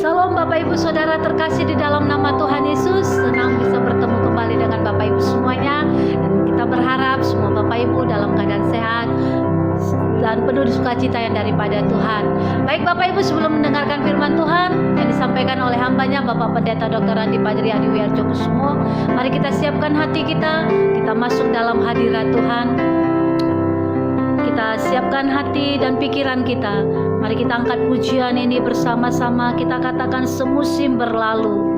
Salam Bapak Ibu Saudara terkasih di dalam nama Tuhan Yesus. Senang bisa bertemu kembali dengan Bapak Ibu semuanya. Dan kita berharap semua Bapak Ibu dalam keadaan sehat dan penuh sukacita yang daripada Tuhan. Baik Bapak Ibu, sebelum mendengarkan firman Tuhan yang disampaikan oleh hambanya Bapak Pendeta Dr. Andi Padri Adi Wiarjo Kusumo, mari kita siapkan hati kita masuk dalam hadirat Tuhan. Kita siapkan hati dan pikiran kita. Mari kita angkat pujian ini bersama-sama. Kita katakan semusim berlalu.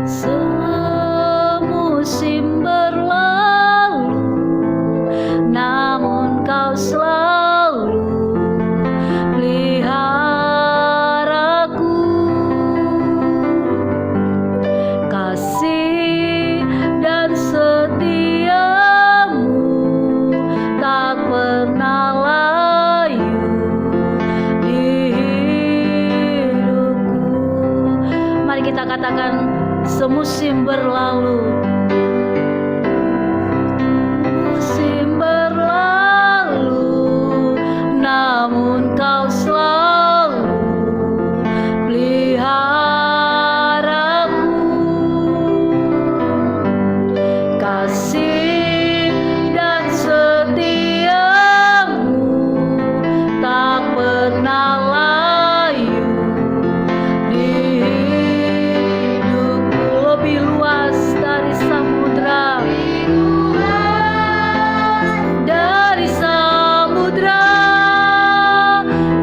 Semusim berlalu, namun kau selalu peliharaku. Kasih dan setiamu tak pernah layu di hidupku. Mari kita katakan semusim berlalu. Musim berlalu, namun kau selalu peliharaku. Kasih dan setiamu tak pernah layu di hidupku. Lebih luas dari samudra, dari samudra,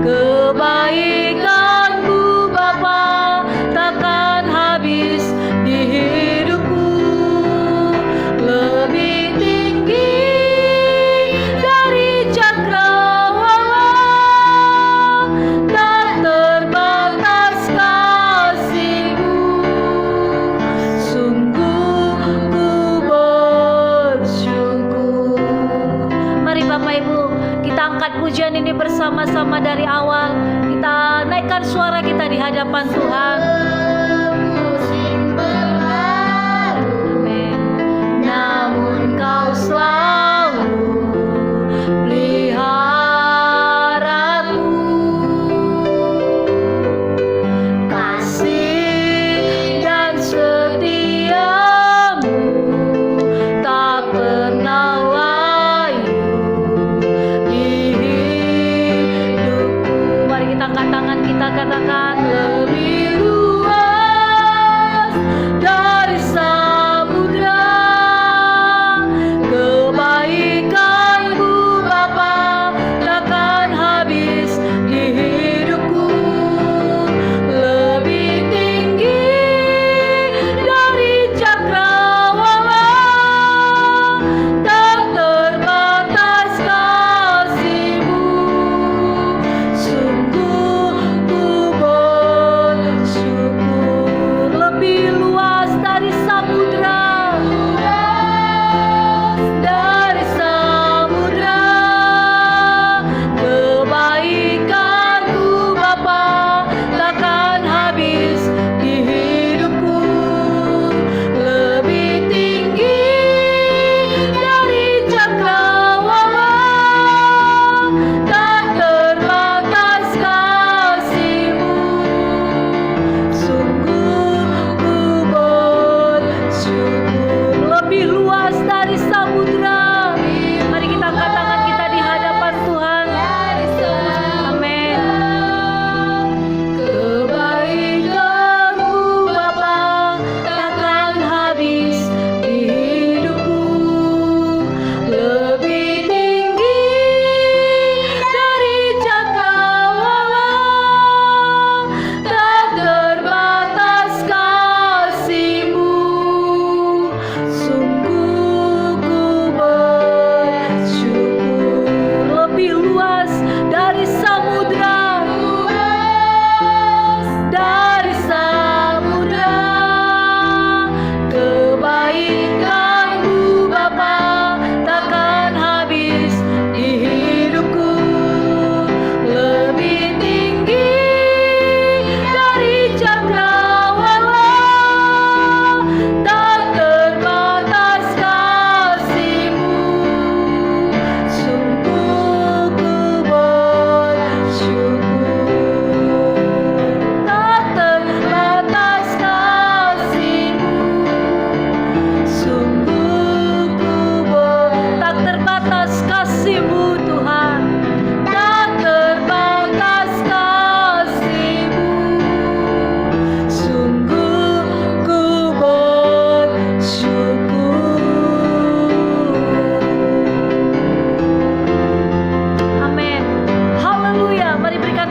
kebaikanmu Bapa takkan habis di hidupku. Lebih tinggi dari cakrawala, tak terbatas kasih-Mu. Sungguh ku bersyukur. Mari Bapak Ibu, kita angkat pujian ini bersama-sama dari awal. Kita naikkan suara kita di hadapan Tuhan. Amin. Namun kau selalu peliharaku. Kasih dan setiamu tak pernah layu di hidupku. Mari kita angkat tangan kita, katakan lebih luas dari samudra, kebaikan-Mu Bapa takkan habis di hidupku. Lebih tinggi dari cakrawala, tak terbatas kasih-Mu. Sungguh ku bersyukur.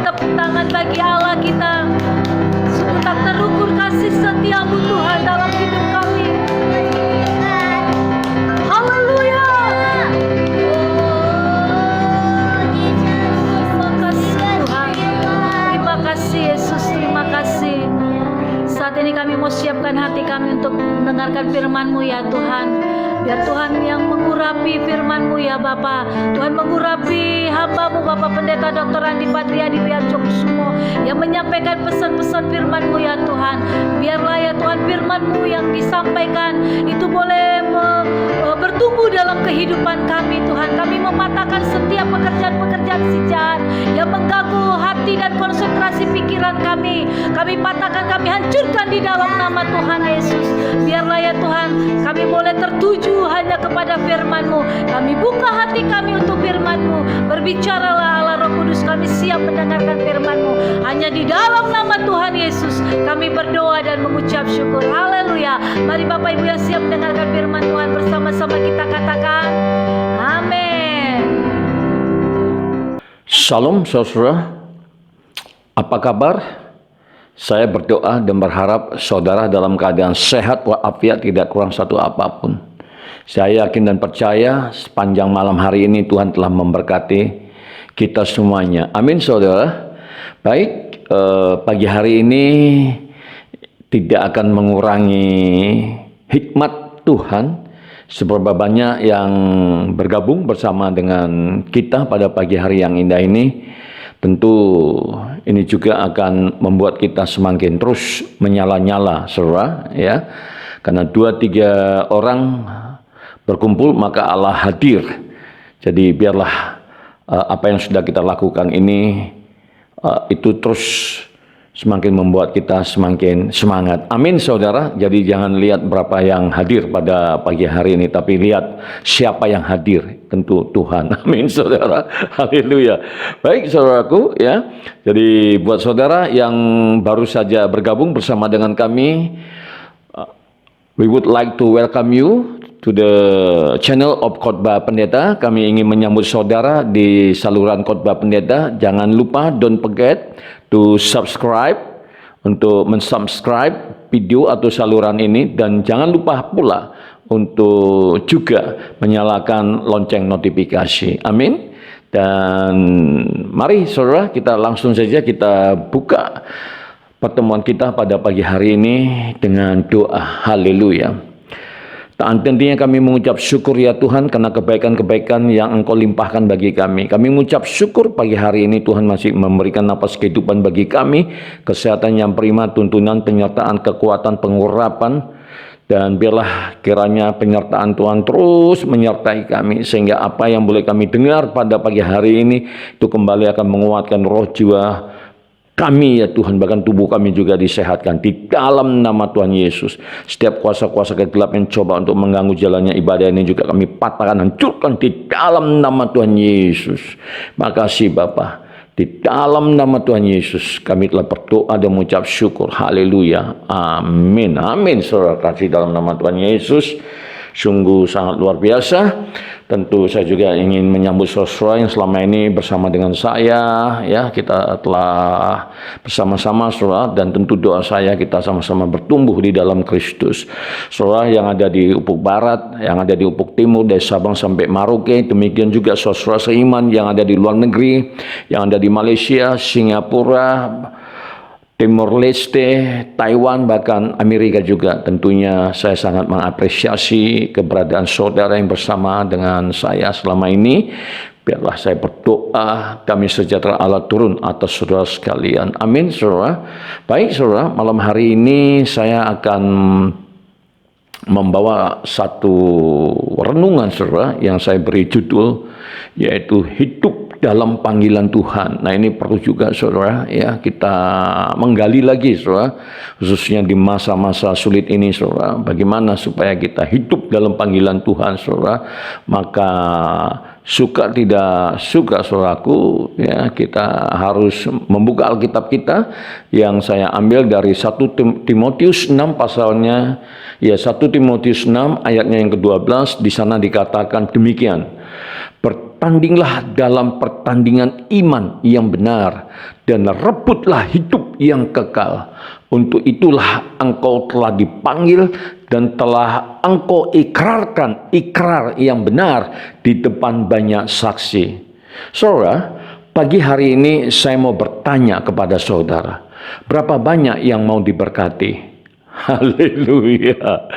tepuk tangan bagi Allah kita. Sungguh tak terukur kasih setiamu Tuhan dalam hidup kami. Haleluya. Terima kasih Tuhan. Terima kasih Yesus, terima kasih. Saat ini kami mau siapkan hati kami untuk mendengarkan firman-Mu ya Tuhan. Biar Tuhan yang mengurapi firman-Mu ya Bapa. Tuhan mengurapi hamba-Mu Bapak Pendeta Dr. Andi Padriadi Wiatjongkusumo yang menyampaikan pesan-pesan firman-Mu ya Tuhan. Biarlah ya Tuhan firman-Mu yang disampaikan itu boleh bertumbuh dalam kehidupan kami Tuhan. Kami mematahkan setiap pekerjaan-pekerjaan si jahat yang mengganggu hati dan konsentrasi pikiran kami. Kami patahkan, kami hancurkan di dalam nama Tuhan Yesus. Biarlah ya Tuhan kami boleh tertuju hanya kepada firman-Mu. Kami buka hati kami untuk firman-Mu. Berbicaralah Allah Roh Kudus, kami siap mendengarkan firman-Mu. Hanya di dalam nama Tuhan Yesus kami berdoa dan mengucap syukur. Haleluya. Mari Bapak Ibu yang siap mendengarkan firman Tuhan, bersama-sama kita katakan amin. Shalom saudara, apa kabar? Saya berdoa dan berharap saudara dalam keadaan sehat walafiat, tidak kurang satu apapun. Saya yakin dan percaya sepanjang malam hari ini Tuhan telah memberkati kita semuanya. Amin saudara. Baik, pagi hari ini tidak akan mengurangi hikmat Tuhan. Seberapa banyak yang bergabung bersama dengan kita pada pagi hari yang indah ini, tentu ini juga akan membuat kita semakin terus menyala-nyala, saudara, ya. Karena 2-3 orang berkumpul maka Allah hadir. Jadi biarlah apa yang sudah kita lakukan ini itu terus semakin membuat kita semakin semangat. Amin saudara. Jadi jangan lihat berapa yang hadir pada pagi hari ini, tapi lihat siapa yang hadir. Tentu Tuhan. Amin saudara. Haleluya. Baik saudaraku ya. Jadi buat saudara yang baru saja bergabung bersama dengan kami, we would like to welcome you to the channel of Khotbah Pendeta. Kami ingin menyambut saudara di saluran Khotbah Pendeta. Jangan lupa, don't forget to subscribe, untuk mensubscribe video atau saluran ini, dan jangan lupa pula untuk juga menyalakan lonceng notifikasi. Amin. Dan mari saudara, kita langsung saja kita buka pertemuan kita pada pagi hari ini dengan doa. Haleluya. Tak hentinya kami mengucap syukur ya Tuhan karena kebaikan-kebaikan yang Engkau limpahkan bagi kami. Kami mengucap syukur pagi hari ini Tuhan masih memberikan napas kehidupan bagi kami, kesehatan yang prima, tuntunan, penyertaan, kekuatan, pengurapan, dan biarlah kiranya penyertaan Tuhan terus menyertai kami sehingga apa yang boleh kami dengar pada pagi hari ini itu kembali akan menguatkan roh jiwa kami ya Tuhan, bahkan tubuh kami juga disehatkan di dalam nama Tuhan Yesus. Setiap kuasa-kuasa kegelap yang coba untuk mengganggu jalannya ibadah ini juga kami patahkan, hancurkan di dalam nama Tuhan Yesus. Makasih Bapa. Di dalam nama Tuhan Yesus kami telah berdoa dan mengucap syukur. Haleluya. Amin. Amin. Saudara kasih dalam nama Tuhan Yesus. Sungguh sangat luar biasa. Tentu saya juga ingin menyambut saudara yang selama ini bersama dengan saya, ya, kita telah bersama-sama saudara, dan tentu doa saya kita sama-sama bertumbuh di dalam Kristus. Saudara yang ada di Ufuk Barat, yang ada di Ufuk Timur, dari Sabang sampai Merauke, demikian juga saudara seiman yang ada di luar negeri, yang ada di Malaysia, Singapura, Timor Leste, Taiwan, bahkan Amerika juga. Tentunya saya sangat mengapresiasi keberadaan saudara yang bersama dengan saya selama ini. Biarlah saya berdoa, damai sejahtera Allah turun atas saudara sekalian. Amin saudara. Baik saudara, malam hari ini saya akan membawa satu renungan saudara yang saya beri judul yaitu hidup dalam panggilan Tuhan. Nah ini perlu juga saudara ya kita menggali lagi saudara, khususnya di masa-masa sulit ini saudara, bagaimana supaya kita hidup dalam panggilan Tuhan saudara. Maka suka tidak suka saudaraku ya, kita harus membuka Alkitab kita yang saya ambil dari 1 Timotius 6 pasalnya ya, 1 Timotius 6 ayatnya yang ke-12. Di sana dikatakan demikian, bertandinglah dalam pertandingan iman yang benar dan rebutlah hidup yang kekal. Untuk itulah engkau telah dipanggil dan telah engkau ikrarkan ikrar yang benar di depan banyak saksi. Saudara, pagi hari ini saya mau bertanya kepada saudara, berapa banyak yang mau diberkati? Haleluya.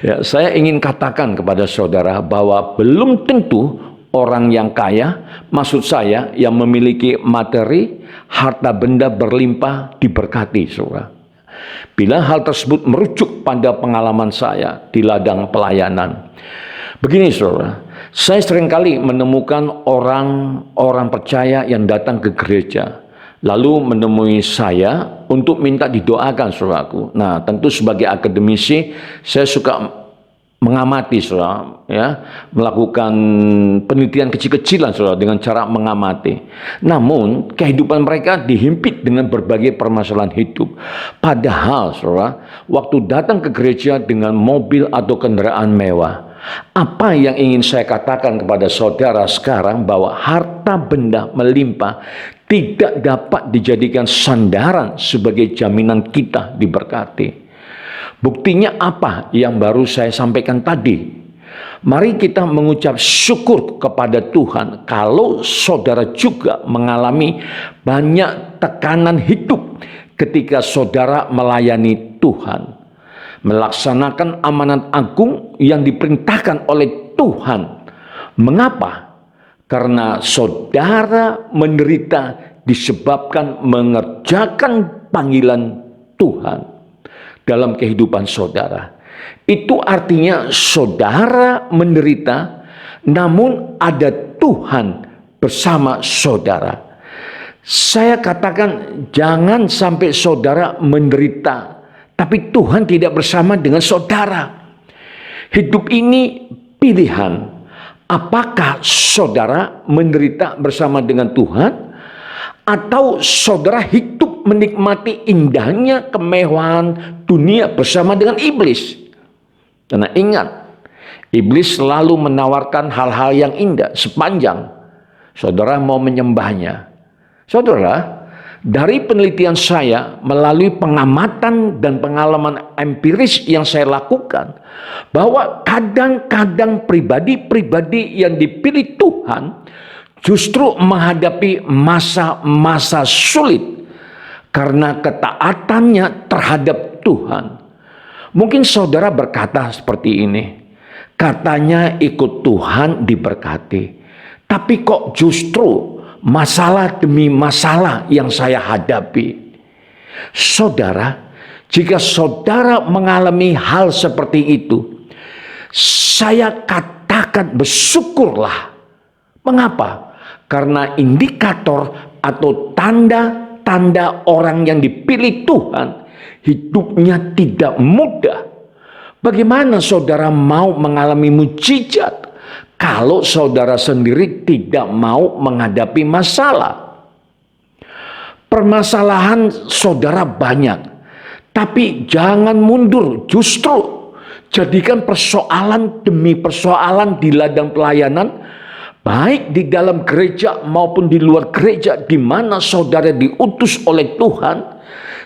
Ya, saya ingin katakan kepada saudara bahwa belum tentu orang yang kaya, maksud saya yang memiliki materi, harta benda berlimpah diberkati, saudara. Bila hal tersebut merujuk pada pengalaman saya di ladang pelayanan. Begini saudara, saya seringkali menemukan orang-orang percaya yang datang ke gereja, lalu menemui saya untuk minta didoakan saudaraku. Nah, tentu sebagai akademisi saya suka mengamati saudara, ya, melakukan penelitian kecil-kecilan saudara dengan cara mengamati. Namun kehidupan mereka dihimpit dengan berbagai permasalahan hidup. Padahal saudara, waktu datang ke gereja dengan mobil atau kendaraan mewah. Apa yang ingin saya katakan kepada saudara sekarang, bahwa harta benda melimpah tidak dapat dijadikan sandaran sebagai jaminan kita diberkati. Buktinya apa yang baru saya sampaikan tadi? Mari kita mengucap syukur kepada Tuhan kalau saudara juga mengalami banyak tekanan hidup ketika saudara melayani Tuhan, melaksanakan amanat agung yang diperintahkan oleh Tuhan. Mengapa? Karena saudara menderita disebabkan mengerjakan panggilan Tuhan dalam kehidupan saudara. Itu artinya saudara menderita, namun ada Tuhan bersama saudara. Saya katakan jangan sampai saudara menderita, tapi Tuhan tidak bersama dengan saudara. Hidup ini pilihan. Apakah saudara menderita bersama dengan Tuhan, atau saudara hidup menikmati indahnya kemewahan dunia bersama dengan iblis? Karena ingat, iblis selalu menawarkan hal-hal yang indah sepanjang saudara mau menyembahnya. Saudara, dari penelitian saya melalui pengamatan dan pengalaman empiris yang saya lakukan, bahwa kadang-kadang pribadi-pribadi yang dipilih Tuhan justru menghadapi masa-masa sulit karena ketaatannya terhadap Tuhan. Mungkin saudara berkata seperti ini, katanya ikut Tuhan diberkati, tapi kok justru masalah demi masalah yang saya hadapi. Saudara, jika saudara mengalami hal seperti itu, saya katakan bersyukurlah. Mengapa? Karena indikator atau tanda-tanda orang yang dipilih Tuhan hidupnya tidak mudah. Bagaimana saudara mau mengalami mujizat kalau saudara sendiri tidak mau menghadapi masalah? Permasalahan saudara banyak, tapi jangan mundur. Justru jadikan persoalan demi persoalan di ladang pelayanan, baik di dalam gereja maupun di luar gereja, di mana saudara diutus oleh Tuhan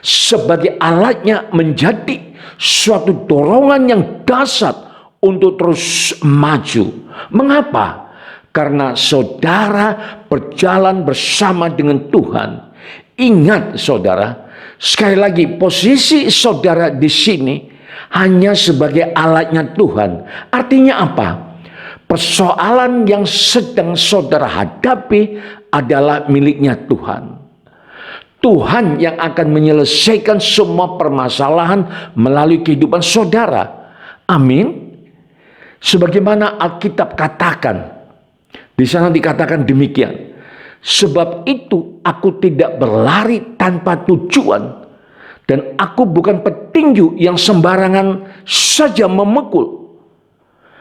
sebagai alatnya, menjadi suatu dorongan yang dahsyat untuk terus maju. Mengapa? Karena saudara berjalan bersama dengan Tuhan. Ingat saudara, sekali lagi, posisi saudara di sini hanya sebagai alatnya Tuhan. Artinya apa? Persoalan yang sedang saudara hadapi adalah miliknya Tuhan. Tuhan yang akan menyelesaikan semua permasalahan melalui kehidupan saudara. Amin. Sebagaimana Alkitab katakan, di sana dikatakan demikian. Sebab itu aku tidak berlari tanpa tujuan, dan aku bukan petinju yang sembarangan saja memekul.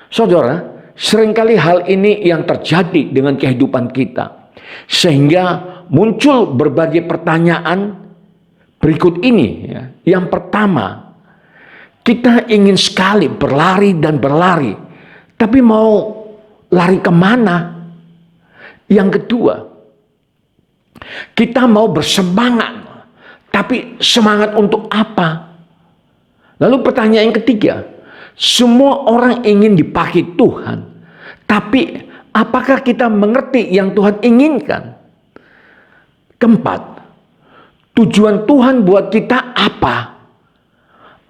Saudara, seringkali hal ini yang terjadi dengan kehidupan kita, sehingga muncul berbagai pertanyaan berikut ini. Yang pertama, kita ingin sekali berlari dan berlari, tapi mau lari kemana? Yang kedua, kita mau bersemangat, tapi semangat untuk apa? Lalu pertanyaan yang ketiga, semua orang ingin dipakai Tuhan, tapi apakah kita mengerti yang Tuhan inginkan? Keempat, tujuan Tuhan buat kita apa?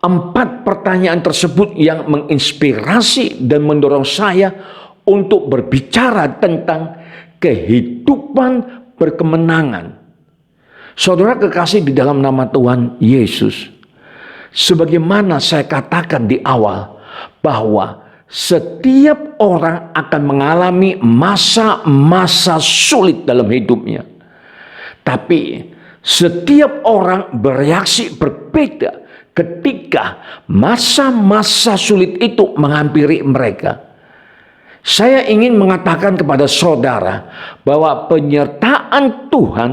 4 pertanyaan tersebut yang menginspirasi dan mendorong saya untuk berbicara tentang kehidupan berkemenangan. Saudara kekasih di dalam nama Tuhan Yesus, sebagaimana saya katakan di awal, bahwa setiap orang akan mengalami masa-masa sulit dalam hidupnya. Tapi setiap orang bereaksi berbeda ketika masa-masa sulit itu menghampiri mereka. Saya ingin mengatakan kepada saudara bahwa penyertaan Tuhan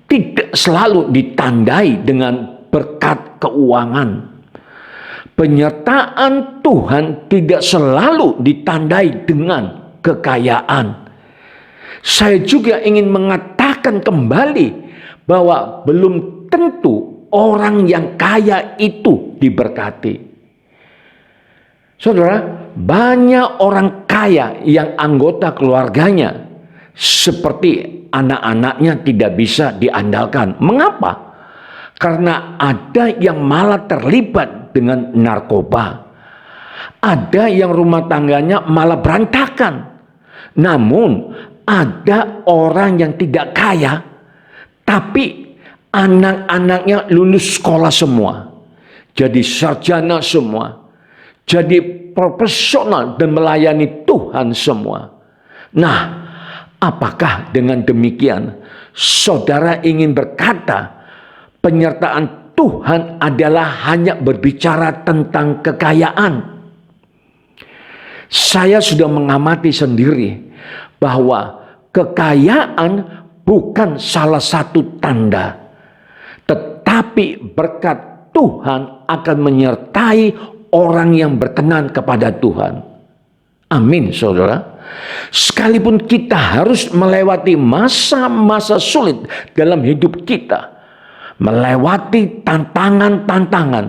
tidak selalu ditandai dengan berkat keuangan. Penyertaan Tuhan tidak selalu ditandai dengan kekayaan. Saya juga ingin mengatakan kembali bahwa belum tentu orang yang kaya itu diberkati. Saudara, banyak orang kaya yang anggota keluarganya seperti anak-anaknya tidak bisa diandalkan. Mengapa? Karena ada yang malah terlibat dengan narkoba. Ada yang rumah tangganya malah berantakan. Namun ada orang yang tidak kaya, tapi anak-anaknya lulus sekolah semua, jadi sarjana semua, jadi profesional dan melayani Tuhan semua. Nah, apakah dengan demikian saudara ingin berkata penyertaan Tuhan adalah hanya berbicara tentang kekayaan? Saya sudah mengamati sendiri bahwa kekayaan bukan salah satu tanda, tetapi berkat Tuhan akan menyertai orang yang berkenan kepada Tuhan. Amin, saudara. Sekalipun kita harus melewati masa-masa sulit dalam hidup kita, melewati tantangan-tantangan,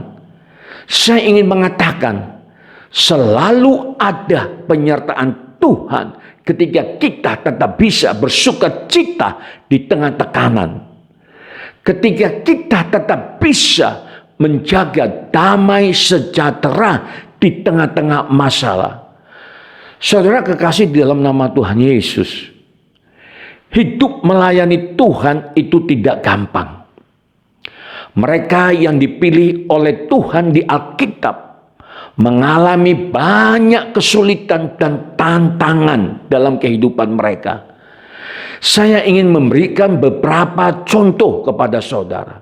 saya ingin mengatakan selalu ada penyertaan Tuhan ketika kita tetap bisa bersuka cita di tengah tekanan. Ketika kita tetap bisa menjaga damai sejahtera di tengah-tengah masalah. Saudara kekasih di dalam nama Tuhan Yesus, hidup melayani Tuhan itu tidak gampang. Mereka yang dipilih oleh Tuhan di Alkitab mengalami banyak kesulitan dan tantangan dalam kehidupan mereka. Saya ingin memberikan beberapa contoh kepada saudara.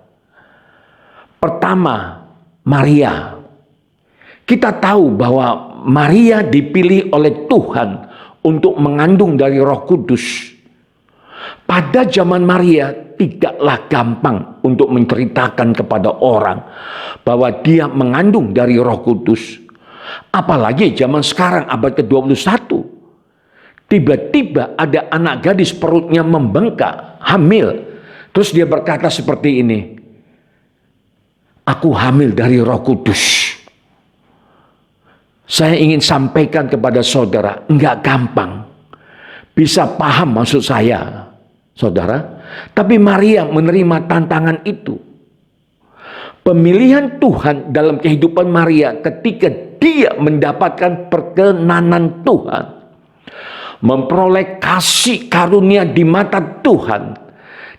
Pertama, Maria. Kita tahu bahwa Maria dipilih oleh Tuhan untuk mengandung dari Roh Kudus. Pada zaman Maria tidaklah gampang untuk menceritakan kepada orang bahwa dia mengandung dari Roh Kudus. Apalagi zaman sekarang abad ke-21. Tiba-tiba ada anak gadis perutnya membengkak, hamil. Terus dia berkata seperti ini, "Aku hamil dari Roh Kudus." Saya ingin sampaikan kepada saudara, enggak gampang. Bisa paham maksud saya, saudara. Tapi Maria menerima tantangan itu. Pemilihan Tuhan dalam kehidupan Maria ketika dia mendapatkan perkenanan Tuhan, memperoleh kasih karunia di mata Tuhan,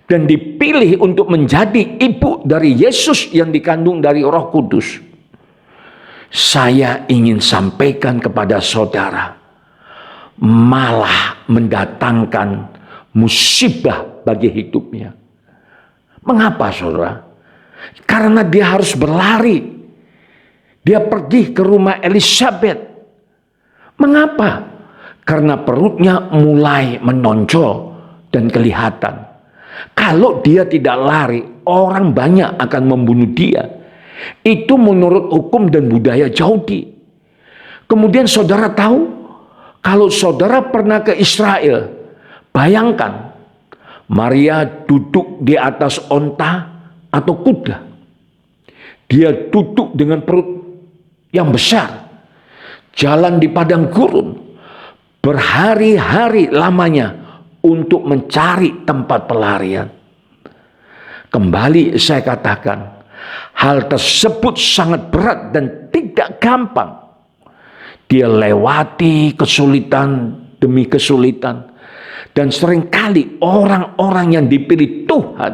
dan dipilih untuk menjadi ibu dari Yesus yang dikandung dari Roh Kudus. Saya ingin sampaikan kepada saudara, malah mendatangkan musibah bagi hidupnya. Mengapa, saudara? Karena dia harus berlari. Dia pergi ke rumah Elizabeth. Mengapa? Karena perutnya mulai menonjol dan kelihatan. Kalau dia tidak lari, orang banyak akan membunuh dia. Itu menurut hukum dan budaya Yahudi. Kemudian saudara tahu, kalau saudara pernah ke Israel, bayangkan Maria duduk di atas onta atau kuda. Dia duduk dengan perut yang besar, jalan di padang gurun, berhari-hari lamanya untuk mencari tempat pelarian. Kembali saya katakan, hal tersebut sangat berat dan tidak gampang. Dia lewati kesulitan demi kesulitan. Dan seringkali orang-orang yang dipilih Tuhan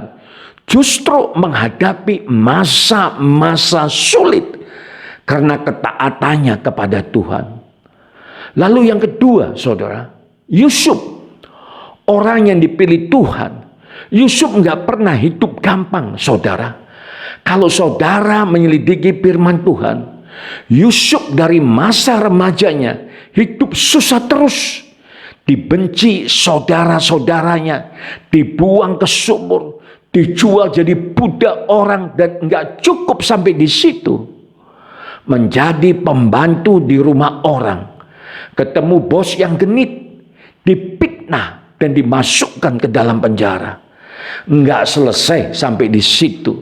justru menghadapi masa-masa sulit karena ketaatannya kepada Tuhan. Lalu yang kedua, saudara, Yusuf, orang yang dipilih Tuhan. Yusuf nggak pernah hidup gampang, saudara. Kalau saudara menyelidiki firman Tuhan, Yusuf dari masa remajanya hidup susah terus. Dibenci saudara-saudaranya, dibuang ke sumur, dijual jadi budak orang, dan nggak cukup sampai di situ. Menjadi pembantu di rumah orang, ketemu bos yang genit, dipitnah dan dimasukkan ke dalam penjara. Nggak selesai sampai di situ.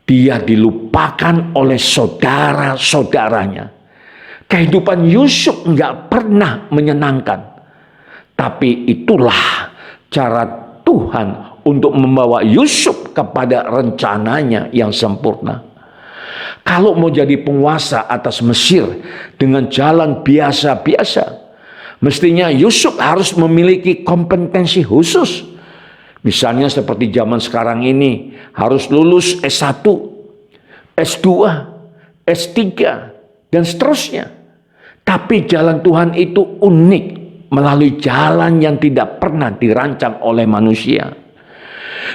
Dia dilupakan oleh saudara-saudaranya. Kehidupan Yusuf nggak pernah menyenangkan. Tapi itulah cara Tuhan untuk membawa Yusuf kepada rencananya yang sempurna. Kalau mau jadi penguasa atas Mesir dengan jalan biasa-biasa, mestinya Yusuf harus memiliki kompetensi khusus. Misalnya seperti zaman sekarang ini, harus lulus S1, S2, S3, dan seterusnya. Tapi jalan Tuhan itu unik, melalui jalan yang tidak pernah dirancang oleh manusia.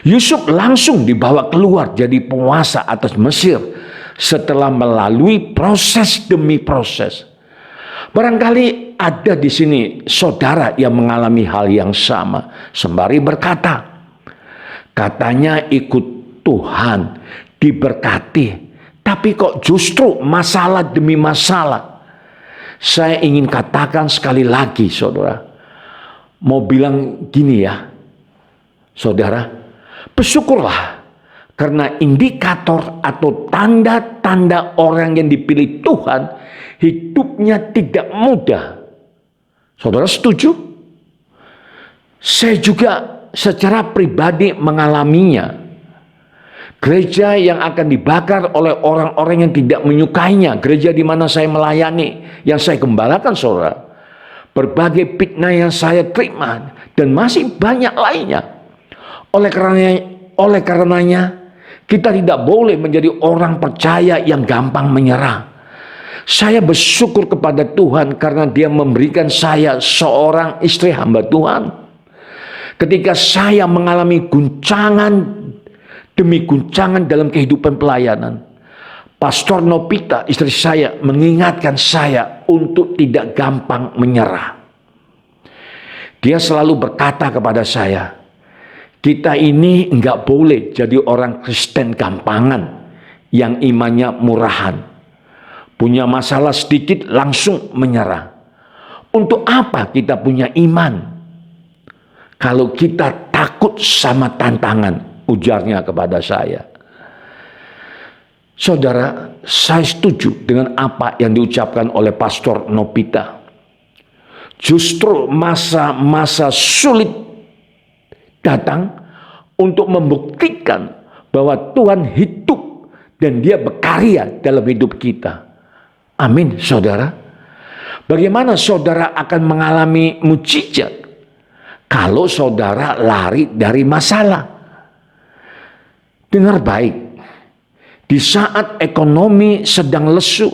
Yusuf langsung dibawa keluar jadi penguasa atas Mesir setelah melalui proses demi proses. Barangkali ada di sini saudara yang mengalami hal yang sama. Sembari berkata, katanya ikut Tuhan, diberkati, tapi kok justru masalah demi masalah. Saya ingin katakan sekali lagi, saudara, mau bilang gini ya, saudara, bersyukurlah karena indikator atau tanda-tanda orang yang dipilih Tuhan hidupnya tidak mudah. Saudara setuju? Saya juga secara pribadi mengalaminya. Gereja yang akan dibakar oleh orang-orang yang tidak menyukainya. Gereja di mana saya melayani, yang saya gembalakan, saudara. Berbagai fitnah yang saya terima, dan masih banyak lainnya. Oleh karenanya, kita tidak boleh menjadi orang percaya yang gampang menyerah. Saya bersyukur kepada Tuhan karena Dia memberikan saya seorang istri hamba Tuhan. Ketika saya mengalami guncangan demi guncangan dalam kehidupan pelayanan, Pastor Nopita, istri saya, mengingatkan saya untuk tidak gampang menyerah. Dia selalu berkata kepada saya, kita ini enggak boleh jadi orang Kristen gampangan yang imannya murahan. Punya masalah sedikit langsung menyerah. Untuk apa kita punya iman kalau kita takut sama tantangan? Ujarnya kepada saya. Saudara, saya setuju dengan apa yang diucapkan oleh Pastor Nopita. Justru masa-masa sulit datang untuk membuktikan bahwa Tuhan hidup dan Dia berkarya dalam hidup kita. Amin, saudara. Bagaimana saudara akan mengalami mukjizat kalau saudara lari dari masalah? Dengar baik, di saat ekonomi sedang lesu,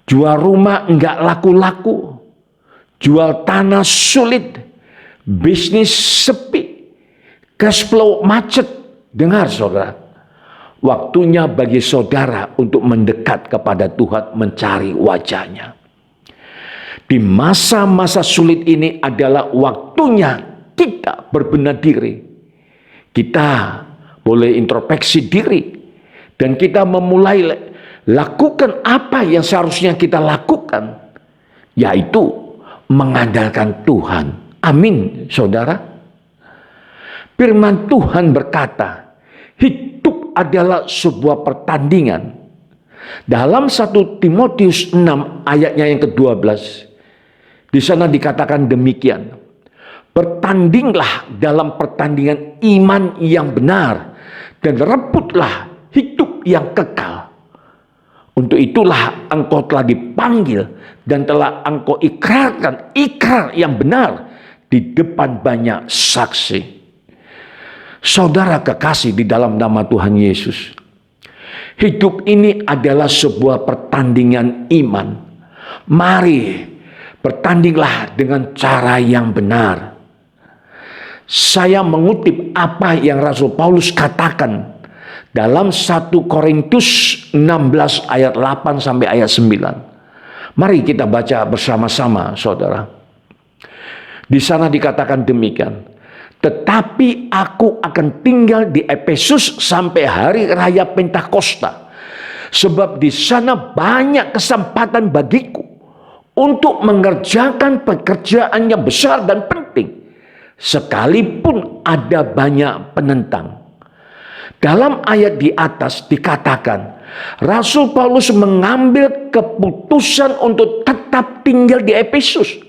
jual rumah enggak laku-laku, jual tanah sulit, bisnis sepi, cash flow macet. Dengar saudara, waktunya bagi saudara untuk mendekat kepada Tuhan, mencari wajahnya. Di masa-masa sulit ini adalah waktunya kita berbenah diri. Kita boleh introspeksi diri, dan kita memulai lakukan apa yang seharusnya kita lakukan, yaitu mengandalkan Tuhan. Amin, saudara. Firman Tuhan berkata, hidup adalah sebuah pertandingan. Dalam 1 Timotius 6 ayatnya yang ke-12, di sana dikatakan demikian. Bertandinglah dalam pertandingan iman yang benar dan rebutlah hidup yang kekal. Untuk itulah engkau telah dipanggil dan telah engkau ikrarkan ikrar yang benar di depan banyak saksi. Saudara kekasih di dalam nama Tuhan Yesus, hidup ini adalah sebuah pertandingan iman. Mari bertandinglah dengan cara yang benar. Saya mengutip apa yang Rasul Paulus katakan dalam 1 Korintus 16 ayat 8 sampai ayat 9. Mari kita baca bersama-sama, saudara. Di sana dikatakan demikian. Tetapi aku akan tinggal di Efesus sampai hari raya Pentakosta, sebab di sana banyak kesempatan bagiku untuk mengerjakan pekerjaan yang besar dan penting, sekalipun ada banyak penentang. Dalam ayat di atas dikatakan, Rasul Paulus mengambil keputusan untuk tetap tinggal di Efesus.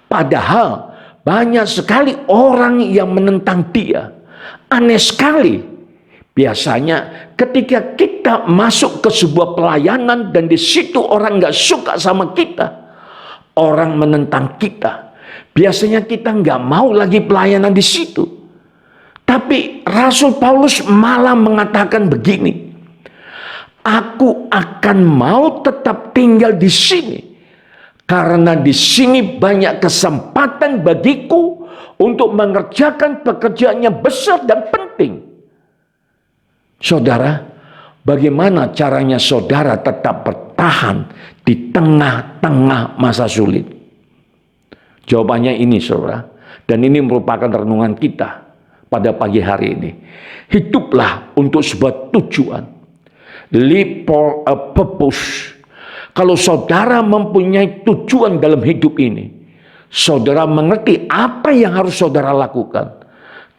Padahal banyak sekali orang yang menentang dia. Aneh sekali. Biasanya ketika kita masuk ke sebuah pelayanan dan di situ orang nggak suka sama kita, orang menentang kita, biasanya kita nggak mau lagi pelayanan di situ. Tapi Rasul Paulus malah mengatakan begini, aku akan mau tetap tinggal di sini karena di sini banyak kesempatan bagiku untuk mengerjakan pekerjaan yang besar dan penting. Saudara, bagaimana caranya saudara tetap bertahan di tengah-tengah masa sulit? Jawabannya ini, saudara, dan ini merupakan renungan kita pada pagi hari ini. Hiduplah untuk sebuah tujuan. Live for a purpose. Kalau saudara mempunyai tujuan dalam hidup ini, saudara mengerti apa yang harus saudara lakukan,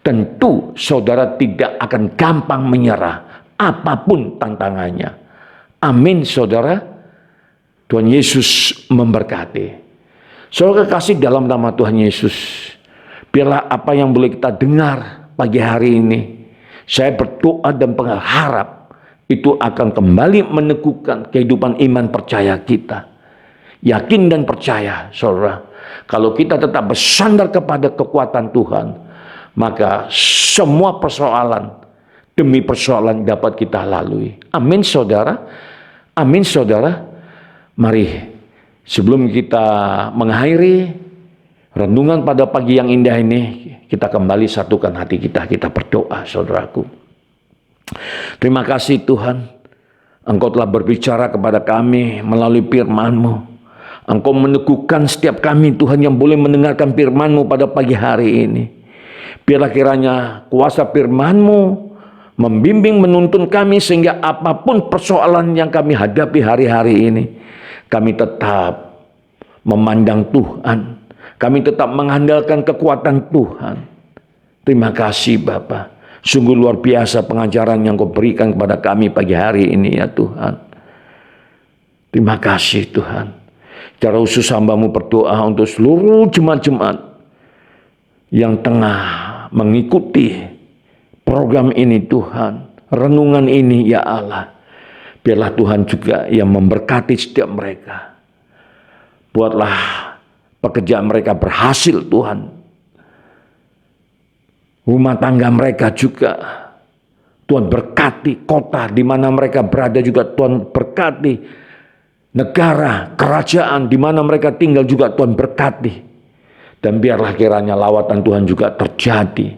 tentu saudara tidak akan gampang menyerah apapun tantangannya. Amin, saudara. Tuhan Yesus memberkati. Saudara kekasih dalam nama Tuhan Yesus, biarlah apa yang boleh kita dengar pagi hari ini, saya berdoa dan berharap itu akan kembali meneguhkan kehidupan iman percaya kita. Yakin dan percaya, saudara, kalau kita tetap bersandar kepada kekuatan Tuhan, maka semua persoalan demi persoalan dapat kita lalui. Amin, saudara. Amin, saudara. Mari, sebelum kita mengakhiri renungan pada pagi yang indah ini, kita kembali satukan hati kita. Kita berdoa, saudaraku. Terima kasih Tuhan, Engkau telah berbicara kepada kami melalui firman-Mu. Engkau meneguhkan setiap kami, Tuhan, yang boleh mendengarkan firman-Mu pada pagi hari ini. Biarlah kiranya kuasa firman-Mu membimbing, menuntun kami, sehingga apapun persoalan yang kami hadapi hari-hari ini, kami tetap memandang Tuhan. Kami tetap mengandalkan kekuatan Tuhan. Terima kasih Bapa. Sungguh luar biasa pengajaran yang Kau berikan kepada kami pagi hari ini ya Tuhan. Terima kasih Tuhan. Secara khusus hamba-Mu berdoa untuk seluruh jemaat-jemaat yang tengah mengikuti program ini Tuhan. Renungan ini ya Allah. Biarlah Tuhan juga yang memberkati setiap mereka. Buatlah pekerjaan mereka berhasil Tuhan. Rumah tangga mereka juga Tuhan berkati, kota di mana mereka berada juga Tuhan berkati, negara, kerajaan di mana mereka tinggal juga Tuhan berkati. Dan biarlah kiranya lawatan Tuhan juga terjadi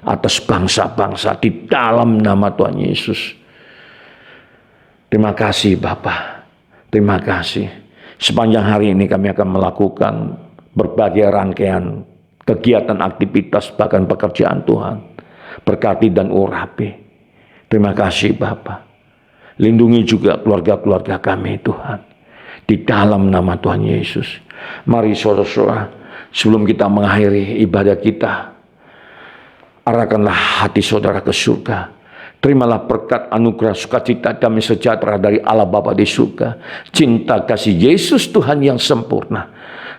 atas bangsa-bangsa di dalam nama Tuhan Yesus. Terima kasih Bapa. Terima kasih. Sepanjang hari ini kami akan melakukan berbagai rangkaian kegiatan, aktivitas, bahkan pekerjaan Tuhan. Berkati dan urapi. Terima kasih Bapa. Lindungi juga keluarga-keluarga kami Tuhan. Di dalam nama Tuhan Yesus. Mari saudara-saudara, sebelum kita mengakhiri ibadah kita, Arahkanlah hati saudara ke surga. Terimalah berkat, anugerah, sukacita, damai sejahtera dari Allah Bapa di surga. Cinta kasih Yesus Tuhan yang sempurna.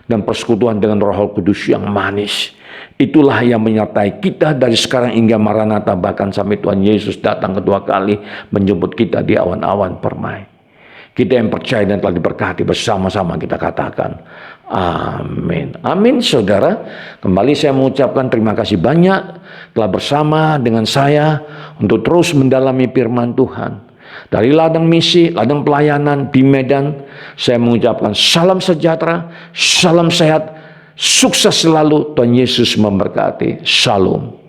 Dan persekutuan dengan Roh Kudus yang manis. Itulah yang menyertai kita dari sekarang hingga Maranatha, bahkan sampai Tuhan Yesus datang kedua kali menjemput kita di awan-awan permai. Kita yang percaya dan telah diberkati bersama-sama kita katakan amin. Amin saudara. Kembali saya mengucapkan terima kasih banyak telah bersama dengan saya untuk terus mendalami firman Tuhan. Dari ladang misi, ladang pelayanan di Medan, saya mengucapkan salam sejahtera, salam sehat, sukses selalu. Tuhan Yesus memberkati. Shalom.